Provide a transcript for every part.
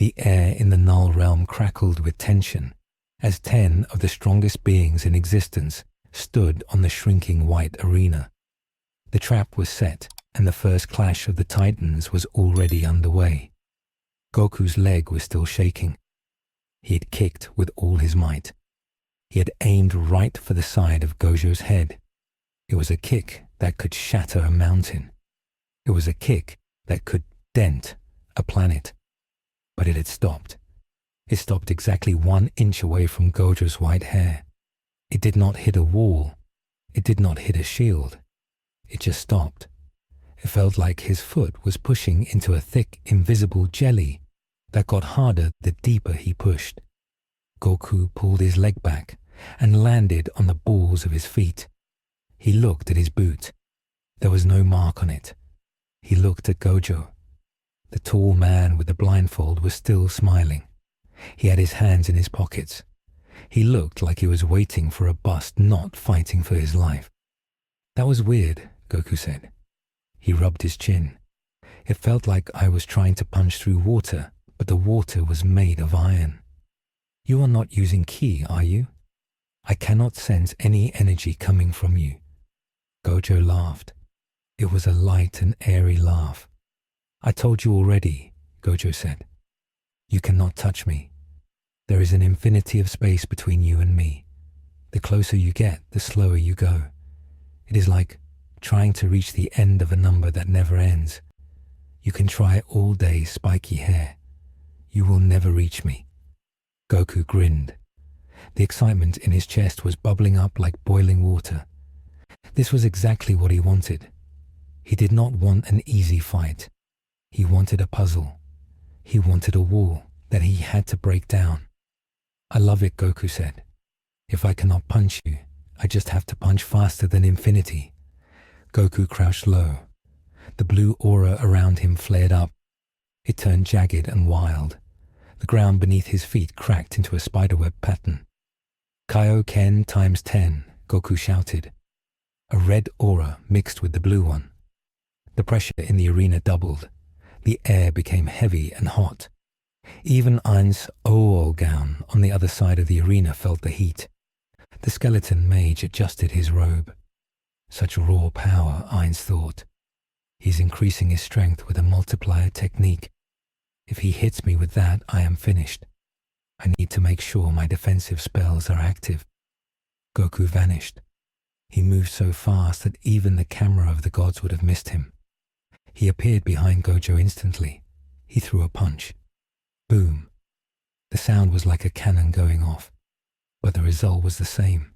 The air in the Null Realm crackled with tension as 10 of the strongest beings in existence stood on the shrinking white arena. The trap was set, and the first clash of the Titans was already underway. Goku's leg was still shaking. He had kicked with all his might. He had aimed right for the side of Gojo's head. It was a kick that could shatter a mountain. It was a kick that could dent a planet. But it had stopped. It stopped exactly 1 inch away from Gojo's white hair. It did not hit a wall. It did not hit a shield. It just stopped. It felt like his foot was pushing into a thick, invisible jelly that got harder the deeper he pushed. Goku pulled his leg back and landed on the balls of his feet. He looked at his boot. There was no mark on it. He looked at Gojo. The tall man with the blindfold was still smiling. He had his hands in his pockets. He looked like he was waiting for a bus, not fighting for his life. "That was weird," Goku said. He rubbed his chin. "It felt like I was trying to punch through water, but the water was made of iron. You are not using ki, are you? I cannot sense any energy coming from you." Gojo laughed. It was a light and airy laugh. "I told you already," Gojo said. "You cannot touch me. There is an infinity of space between you and me. The closer you get, the slower you go. It is like trying to reach the end of a number that never ends. You can try all day, spiky hair. You will never reach me." Goku grinned. The excitement in his chest was bubbling up like boiling water. This was exactly what he wanted. He did not want an easy fight. He wanted a puzzle. He wanted a wall that he had to break down. "I love it," Goku said. "If I cannot punch you, I just have to punch faster than infinity." Goku crouched low. The blue aura around him flared up. It turned jagged and wild. The ground beneath his feet cracked into a spiderweb pattern. "Kaioken times 10, Goku shouted. A red aura mixed with the blue one. The pressure in the arena doubled. The air became heavy and hot. Even Ainz' Ooal gown on the other side of the arena felt the heat. The skeleton mage adjusted his robe. Such raw power, Ainz thought. He's increasing his strength with a multiplier technique. If he hits me with that, I am finished. I need to make sure my defensive spells are active. Goku vanished. He moved so fast that even the camera of the gods would have missed him. He appeared behind Gojo instantly. He threw a punch. Boom. The sound was like a cannon going off, but the result was the same.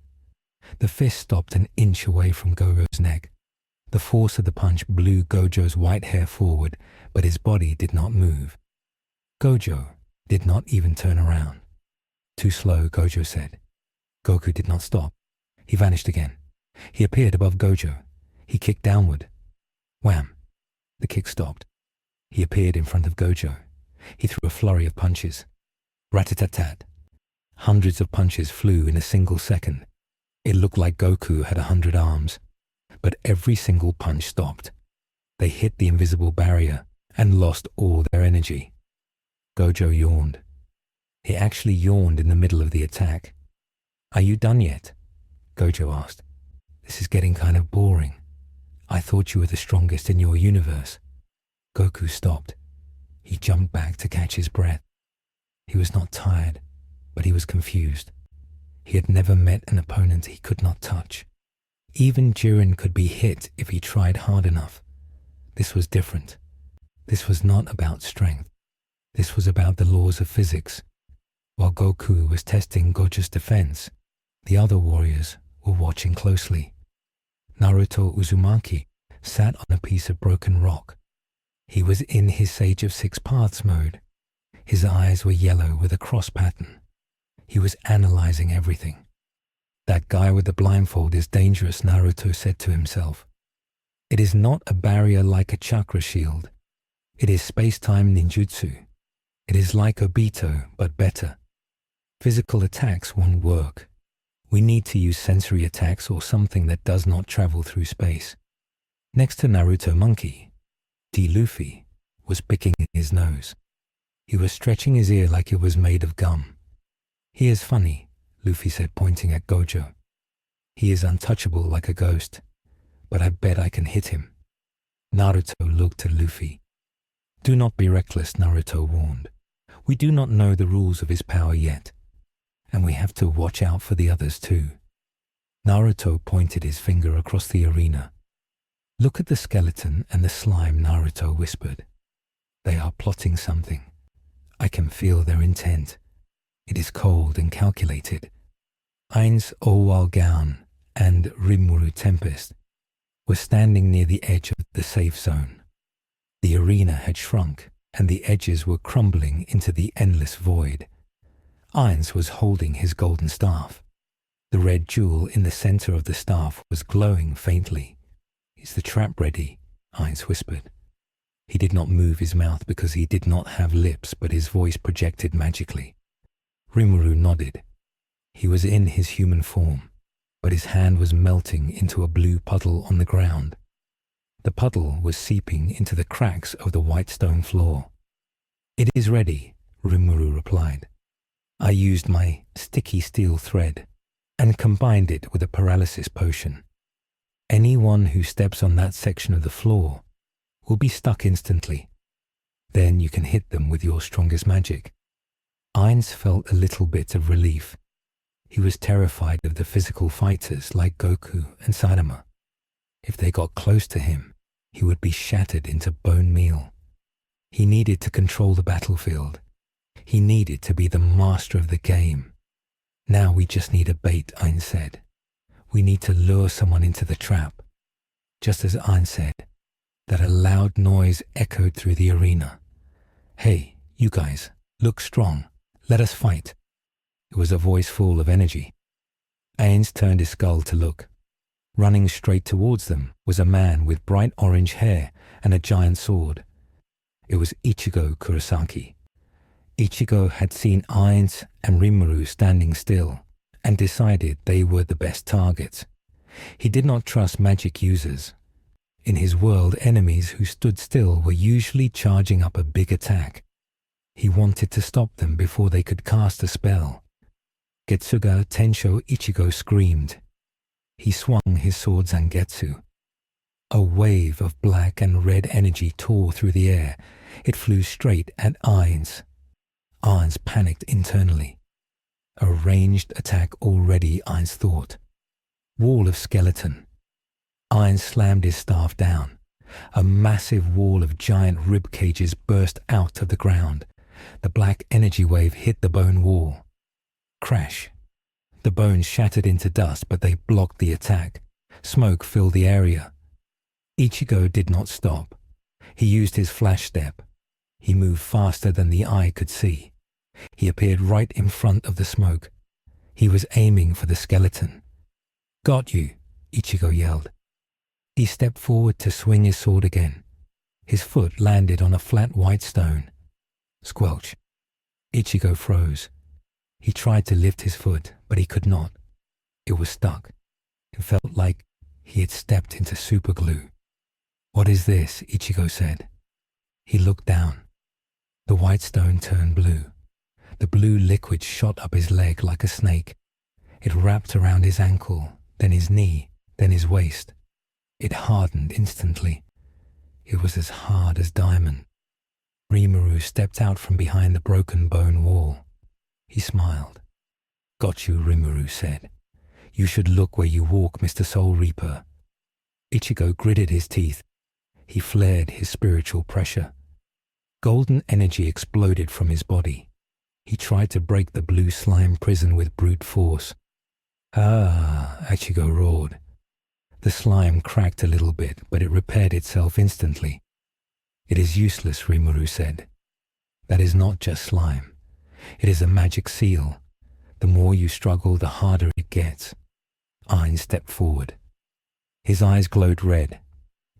The fist stopped an inch away from Gojo's neck. The force of the punch blew Gojo's white hair forward, but his body did not move. Gojo did not even turn around. "Too slow," Gojo said. Goku did not stop. He vanished again. He appeared above Gojo. He kicked downward. Wham! The kick stopped. He appeared in front of Gojo. He threw a flurry of punches. Rat-a-tat-tat. Hundreds of punches flew in a single second. It looked like Goku had 100 arms. But every single punch stopped. They hit the invisible barrier and lost all their energy. Gojo yawned. He actually yawned in the middle of the attack. "Are you done yet?" Gojo asked. "This is getting kind of boring. I thought you were the strongest in your universe." Goku stopped. He jumped back to catch his breath. He was not tired, but he was confused. He had never met an opponent he could not touch. Even Jiren could be hit if he tried hard enough. This was different. This was not about strength. This was about the laws of physics. While Goku was testing Gojo's defense, the other warriors were watching closely. Naruto Uzumaki sat on a piece of broken rock. He was in his Sage of Six Paths mode. His eyes were yellow with a cross pattern. He was analyzing everything. "That guy with the blindfold is dangerous," Naruto said to himself. "It is not a barrier like a chakra shield. It is space-time ninjutsu. It is like Obito, but better. Physical attacks won't work. We need to use sensory attacks or something that does not travel through space." Next to Naruto Monkey, D. Luffy was picking his nose. He was stretching his ear like it was made of gum. "He is funny," Luffy said, pointing at Gojo. "He is untouchable like a ghost, but I bet I can hit him." Naruto looked at Luffy. "Do not be reckless," Naruto warned. "We do not know the rules of his power yet, and we have to watch out for the others too." Naruto pointed his finger across the arena. "Look at the skeleton and the slime," Naruto whispered. "They are plotting something. I can feel their intent. It is cold and calculated." Ainz, Ooal and Rimuru Tempest were standing near the edge of the safe zone. The arena had shrunk, and the edges were crumbling into the endless void. Ainz was holding his golden staff. The red jewel in the center of the staff was glowing faintly. "Is the trap ready?" Ainz whispered. He did not move his mouth because he did not have lips, but his voice projected magically. Rimuru nodded. He was in his human form, but his hand was melting into a blue puddle on the ground. The puddle was seeping into the cracks of the white stone floor. "It is ready," Rimuru replied. "I used my sticky steel thread and combined it with a paralysis potion. Anyone who steps on that section of the floor will be stuck instantly. Then you can hit them with your strongest magic." Ainz felt a little bit of relief. He was terrified of the physical fighters like Goku and Saitama. If they got close to him, he would be shattered into bone meal. He needed to control the battlefield. He needed to be the master of the game. "Now we just need a bait," Ainz said. "We need to lure someone into the trap." Just as Ainz said, that a loud noise echoed through the arena. "Hey, you guys, look strong. Let us fight." It was a voice full of energy. Ainz turned his skull to look. Running straight towards them was a man with bright orange hair and a giant sword. It was Ichigo Kurosaki. Ichigo had seen Ainz and Rimuru standing still and decided they were the best targets. He did not trust magic users. In his world, enemies who stood still were usually charging up a big attack. He wanted to stop them before they could cast a spell. Getsuga Tensho Ichigo screamed. He swung his sword Zangetsu. A wave of black and red energy tore through the air. It flew straight at Ainz. Ainz panicked internally. A ranged attack already, Ainz thought. Wall of skeleton. Ainz slammed his staff down. A massive wall of giant rib cages burst out of the ground. The black energy wave hit the bone wall. Crash. The bones shattered into dust, but they blocked the attack. Smoke filled the area. Ichigo did not stop. He used his flash step. He moved faster than the eye could see. He appeared right in front of the smoke. He was aiming for the skeleton. "Got you," Ichigo yelled. He stepped forward to swing his sword again. His foot landed on a flat white stone. Squelch. Ichigo froze. He tried to lift his foot, but he could not. It was stuck. It felt like he had stepped into super glue. "What is this?" Ichigo said. He looked down. The white stone turned blue. The blue liquid shot up his leg like a snake. It wrapped around his ankle, then his knee, then his waist. It hardened instantly. It was as hard as diamond. Rimuru stepped out from behind the broken bone wall. He smiled. "Got you," Rimuru said. "You should look where you walk, Mr. Soul Reaper." Ichigo gritted his teeth. He flared his spiritual pressure. Golden energy exploded from his body. He tried to break the blue slime prison with brute force. "Ah," Ichigo roared. The slime cracked a little bit, but it repaired itself instantly. "It is useless," Rimuru said. "That is not just slime. It is a magic seal. The more you struggle, the harder it gets." Ainz stepped forward. His eyes glowed red.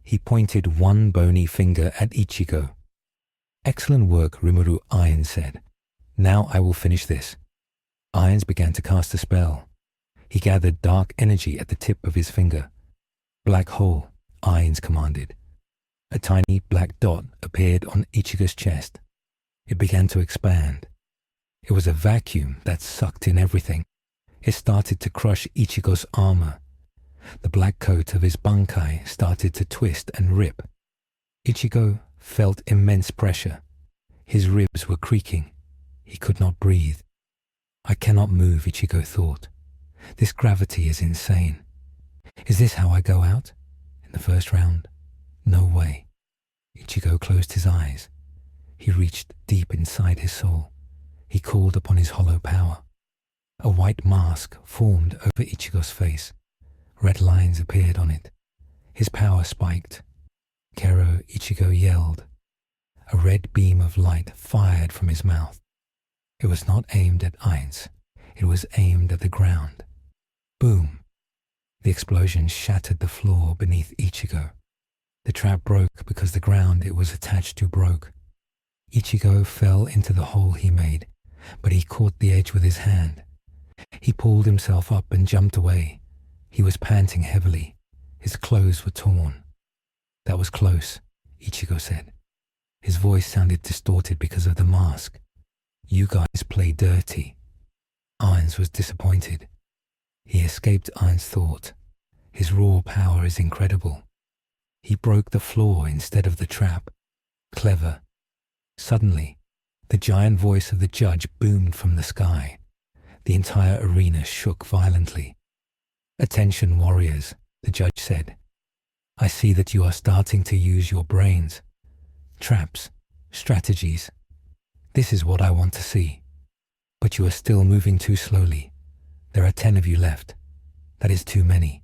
He pointed one bony finger at Ichigo. "Excellent work, Rimuru," Ainz said. "Now I will finish this." Ainz began to cast a spell. He gathered dark energy at the tip of his finger. "Black hole," Ainz commanded. A tiny black dot appeared on Ichigo's chest. It began to expand. It was a vacuum that sucked in everything. It started to crush Ichigo's armor. The black coat of his bankai started to twist and rip. Ichigo felt immense pressure. His ribs were creaking. He could not breathe. I cannot move, Ichigo thought. This gravity is insane. Is this how I go out? In the first round? No way. Ichigo closed his eyes. He reached deep inside his soul. He called upon his hollow power. A white mask formed over Ichigo's face. Red lines appeared on it. His power spiked. Kero Ichigo yelled. A red beam of light fired from his mouth. It was not aimed at Ainz. It was aimed at the ground. Boom! The explosion shattered the floor beneath Ichigo. The trap broke because the ground it was attached to broke. Ichigo fell into the hole he made, but he caught the edge with his hand. He pulled himself up and jumped away. He was panting heavily. His clothes were torn. That was close, Ichigo said. His voice sounded distorted because of the mask. You guys play dirty. Ainz was disappointed. He escaped Ainz' thought. His raw power is incredible. He broke the floor instead of the trap. Clever. Suddenly, the giant voice of the judge boomed from the sky. The entire arena shook violently. Attention, warriors, the judge said. I see that you are starting to use your brains. Traps, strategies. This is what I want to see. But you are still moving too slowly. There are 10 of you left. That is too many.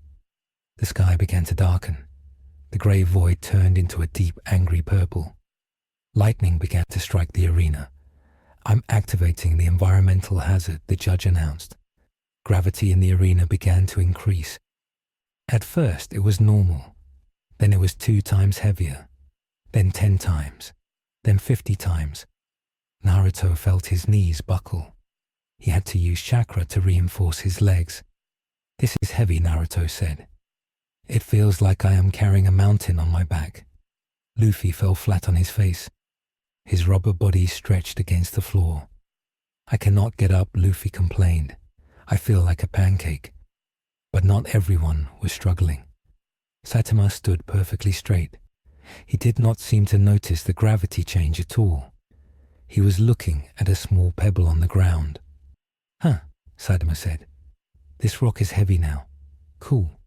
The sky began to darken. The grey void turned into a deep, angry purple. Lightning began to strike the arena. I'm activating the environmental hazard, the judge announced. Gravity in the arena began to increase. At first, it was normal. Then it was 2 times heavier. Then 10 times. Then 50 times. Naruto felt his knees buckle. He had to use chakra to reinforce his legs. This is heavy, Naruto said. It feels like I am carrying a mountain on my back. Luffy fell flat on his face. His rubber body stretched against the floor. I cannot get up, Luffy complained. I feel like a pancake. But not everyone was struggling. Saitama stood perfectly straight. He did not seem to notice the gravity change at all. He was looking at a small pebble on the ground. Huh, Saitama said. This rock is heavy now. Cool.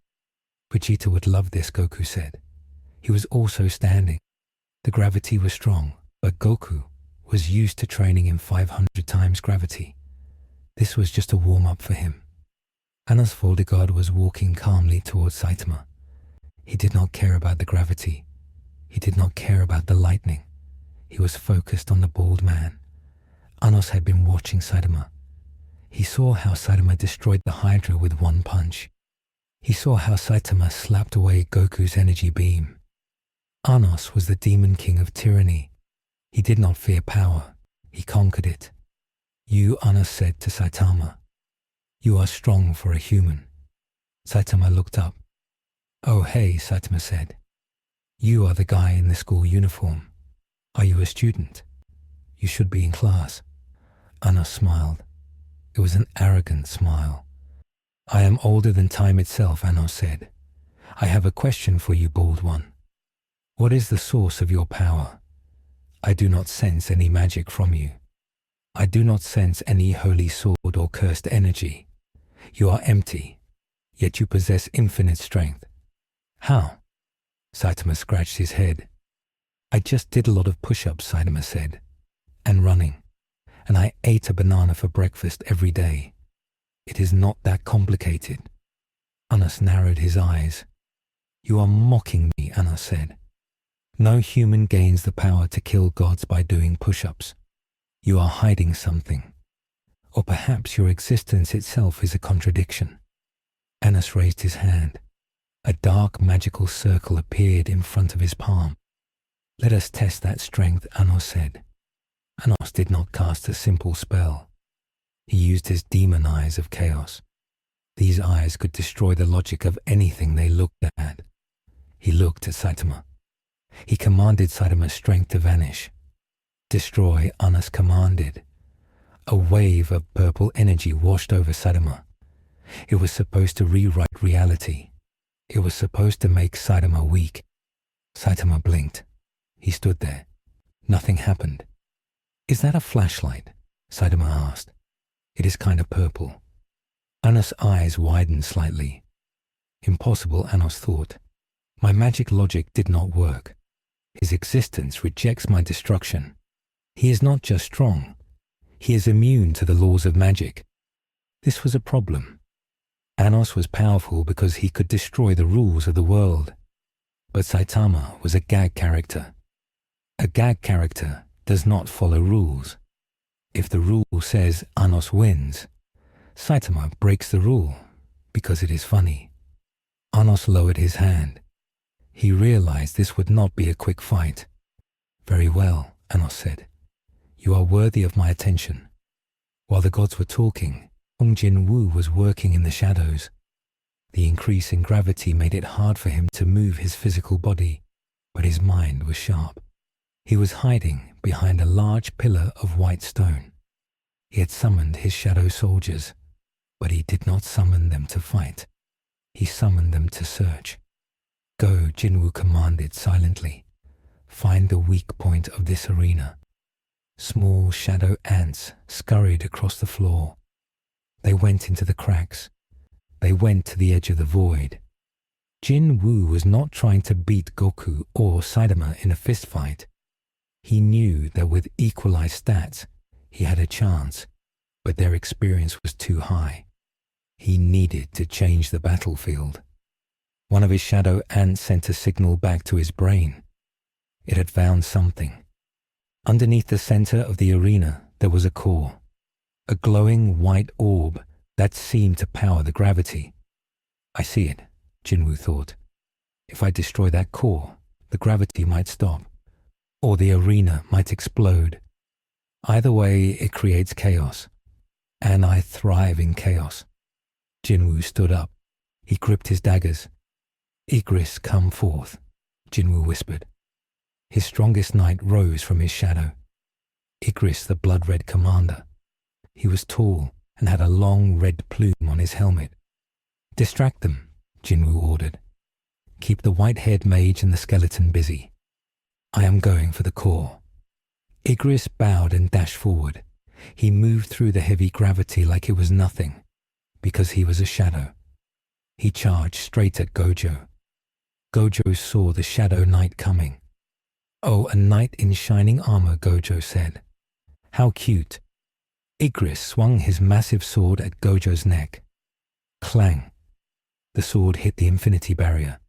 Vegeta would love this, Goku said. He was also standing. The gravity was strong, but Goku was used to training in 500 times gravity. This was just a warm-up for him. Anna's Voldigoad was walking calmly towards Saitama. He did not care about the gravity. He did not care about the lightning. He was focused on the bald man. Anos had been watching Saitama. He saw how Saitama destroyed the Hydra with one punch. He saw how Saitama slapped away Goku's energy beam. Anos was the demon king of tyranny. He did not fear power. He conquered it. You, Anos said to Saitama. You are strong for a human. Saitama looked up. Oh hey, Saitama said. You are the guy in the school uniform. Are you a student? You should be in class. Anos smiled. It was an arrogant smile. I am older than time itself, Anos said. I have a question for you, bald one. What is the source of your power? I do not sense any magic from you. I do not sense any holy sword or cursed energy. You are empty, yet you possess infinite strength. How? Saitama scratched his head. I just did a lot of push-ups, Saitama said, and running, and I ate a banana for breakfast every day. It is not that complicated. Anas narrowed his eyes. You are mocking me, Anas said. No human gains the power to kill gods by doing push-ups. You are hiding something. Or perhaps your existence itself is a contradiction. Anas raised his hand. A dark magical circle appeared in front of his palm. Let us test that strength, Anos said. Anos did not cast a simple spell. He used his demon eyes of chaos. These eyes could destroy the logic of anything they looked at. He looked at Saitama. He commanded Saitama's strength to vanish. Destroy, Ainz commanded. A wave of purple energy washed over Saitama. It was supposed to rewrite reality. It was supposed to make Saitama weak. Saitama blinked. He stood there. Nothing happened. "Is that a flashlight?" Saitama asked. "It is kind of purple." Ainz's eyes widened slightly. Impossible, Ainz thought. My magic logic did not work. His existence rejects my destruction. He is not just strong. He is immune to the laws of magic. This was a problem. Ainz was powerful because he could destroy the rules of the world. But Saitama was a gag character. A gag character does not follow rules. If the rule says Ainz wins, Saitama breaks the rule because it is funny. Ainz lowered his hand. He realized this would not be a quick fight. "Very well," Ainz said. "You are worthy of my attention." While the gods were talking, Hong Jin-woo was working in the shadows. The increase in gravity made it hard for him to move his physical body, but his mind was sharp. He was hiding behind a large pillar of white stone. He had summoned his shadow soldiers, but he did not summon them to fight. He summoned them to search. "Go," Jinwoo commanded silently. "Find the weak point of this arena." Small shadow ants scurried across the floor. They went into the cracks. They went to the edge of the void. Jinwoo was not trying to beat Goku or Saitama in a fistfight. He knew that with equalized stats, he had a chance, but their experience was too high. He needed to change the battlefield. One of his shadow ants sent a signal back to his brain. It had found something. Underneath the center of the arena, there was a core, a glowing white orb that seemed to power the gravity. "I see it," Jinwoo thought. "If I destroy that core, the gravity might stop, or the arena might explode. Either way, it creates chaos, and I thrive in chaos." Jinwoo stood up. He gripped his daggers. "Igris, come forth," Jinwoo whispered. His strongest knight rose from his shadow. Igris, the blood-red commander. He was tall and had a long red plume on his helmet. "Distract them," Jinwoo ordered. "Keep the white-haired mage and the skeleton busy. I am going for the core." Igris bowed and dashed forward. He moved through the heavy gravity like it was nothing, because he was a shadow. He charged straight at Gojo. Gojo saw the Shadow Knight coming. "Oh, a knight in shining armor," Gojo said. "How cute." Igris swung his massive sword at Gojo's neck. Clang! The sword hit the infinity barrier.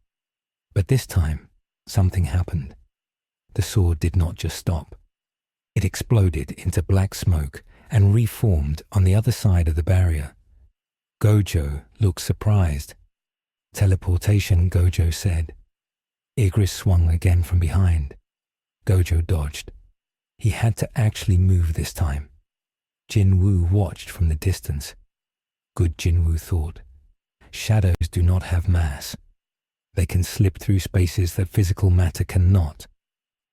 But this time, something happened. The sword did not just stop. It exploded into black smoke and reformed on the other side of the barrier. Gojo looked surprised. "Teleportation," Gojo said. Igris swung again from behind. Gojo dodged. He had to actually move this time. Jinwoo watched from the distance. Good, Jinwoo thought. Shadows do not have mass. They can slip through spaces that physical matter cannot.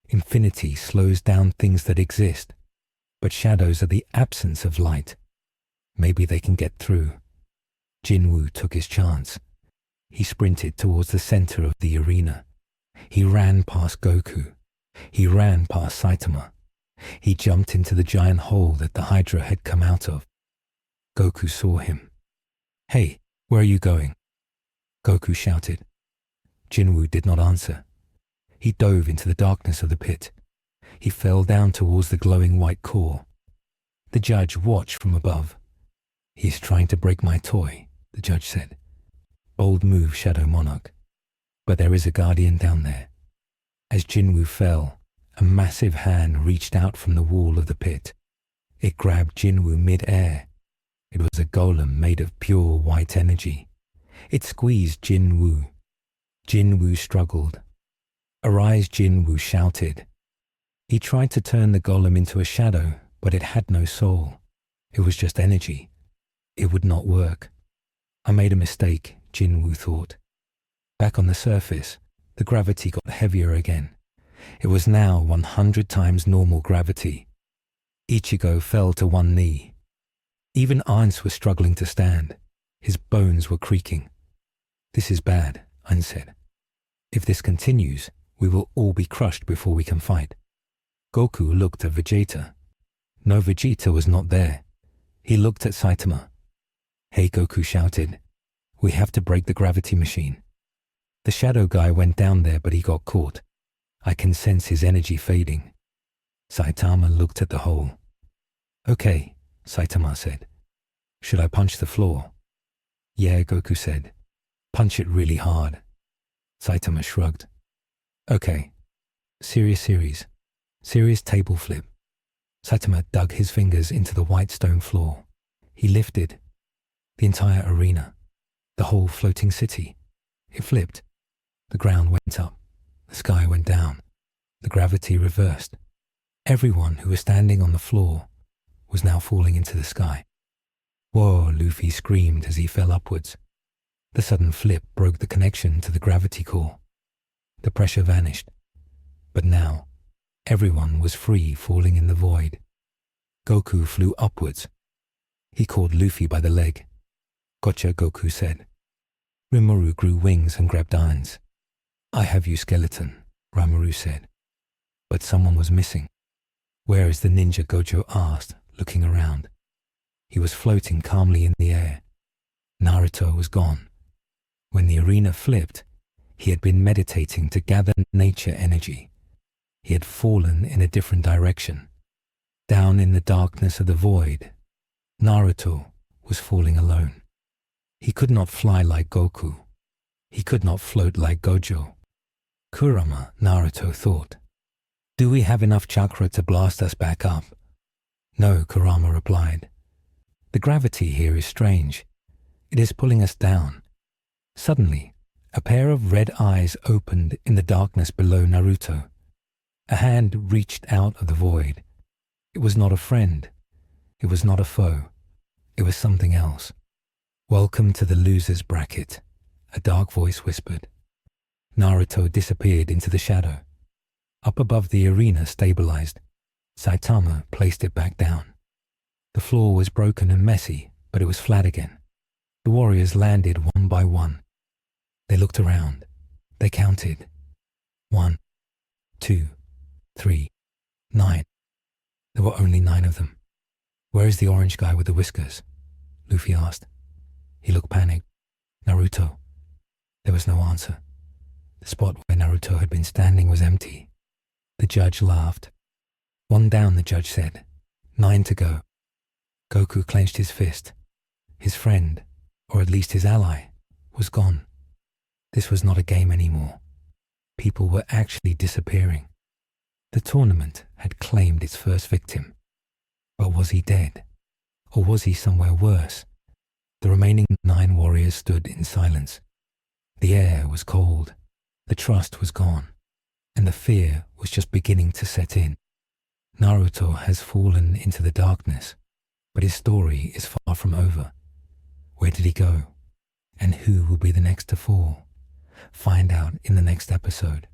Infinity slows down things that exist, but shadows are the absence of light. Maybe they can get through. Jinwoo took his chance. He sprinted towards the center of the arena. He ran past Goku. He ran past Saitama. He jumped into the giant hole that the Hydra had come out of. Goku saw him. "Hey, where are you going?" Goku shouted. Jinwoo did not answer. He dove into the darkness of the pit. He fell down towards the glowing white core. The judge watched from above. "He is trying to break my toy," the judge said. "Bold move, Shadow Monarch. But there is a guardian down there." As Jinwoo fell, a massive hand reached out from the wall of the pit. It grabbed Jinwoo mid-air. It was a golem made of pure white energy. It squeezed Jinwoo. Jinwoo struggled. Arise, Jinwoo shouted. He tried to turn the golem into a shadow, but it had no soul. It was just energy. It would not work. I made a mistake, Jinwoo thought. Back on the surface, the gravity got heavier again. It was now 100 times normal gravity. Ichigo fell to one knee. Even Ainz was struggling to stand. His bones were creaking. "This is bad," Ainz said. "If this continues, we will all be crushed before we can fight." Goku looked at Vegeta. No, Vegeta was not there. He looked at Saitama. "Hey," Goku shouted. "We have to break the gravity machine." The shadow guy went down there, but he got caught. I can sense his energy fading. Saitama looked at the hole. "Okay," Saitama said. "Should I punch the floor?" "Yeah," Goku said. "Punch it really hard." Saitama shrugged. "Okay. Serious table flip." Saitama dug his fingers into the white stone floor. He lifted. The entire arena, the whole floating city. It flipped. The ground went up. The sky went down. The gravity reversed. Everyone who was standing on the floor was now falling into the sky. "Whoa," Luffy screamed as he fell upwards. The sudden flip broke the connection to the gravity core. The pressure vanished. But now, everyone was free falling in the void. Goku flew upwards. He caught Luffy by the leg. "Gotcha," Goku said. Rimuru grew wings and grabbed Ainz. "I have you, skeleton," Rimuru said. But someone was missing. "Where is the ninja?" Gojo asked, looking around. He was floating calmly in the air. Naruto was gone. When the arena flipped, he had been meditating to gather nature energy. He had fallen in a different direction. Down in the darkness of the void, Naruto was falling alone. He could not fly like Goku. He could not float like Gojo. "Kurama," Naruto thought. "Do we have enough chakra to blast us back up?" "No," Kurama replied. "The gravity here is strange. It is pulling us down." Suddenly, a pair of red eyes opened in the darkness below Naruto. A hand reached out of the void. It was not a friend. It was not a foe. It was something else. "Welcome to the loser's bracket," a dark voice whispered. Naruto disappeared into the shadow. Up above, the arena stabilized. Saitama placed it back down. The floor was broken and messy, but it was flat again. The warriors landed one by one. They looked around. They counted. 1, 2, 3, 9. There were only 9 of them. "Where is the orange guy with the whiskers?" Luffy asked. He looked panicked. "Naruto." There was no answer. The spot where Naruto had been standing was empty. The judge laughed. "One down," the judge said. 9 to go. Goku clenched his fist. His friend, or at least his ally, was gone. This was not a game anymore. People were actually disappearing. The tournament had claimed its first victim. But was he dead? Or was he somewhere worse? The remaining 9 warriors stood in silence. The air was cold. The trust was gone. And the fear was just beginning to set in. Naruto has fallen into the darkness, but his story is far from over. Where did he go? And who will be the next to fall? Find out in the next episode.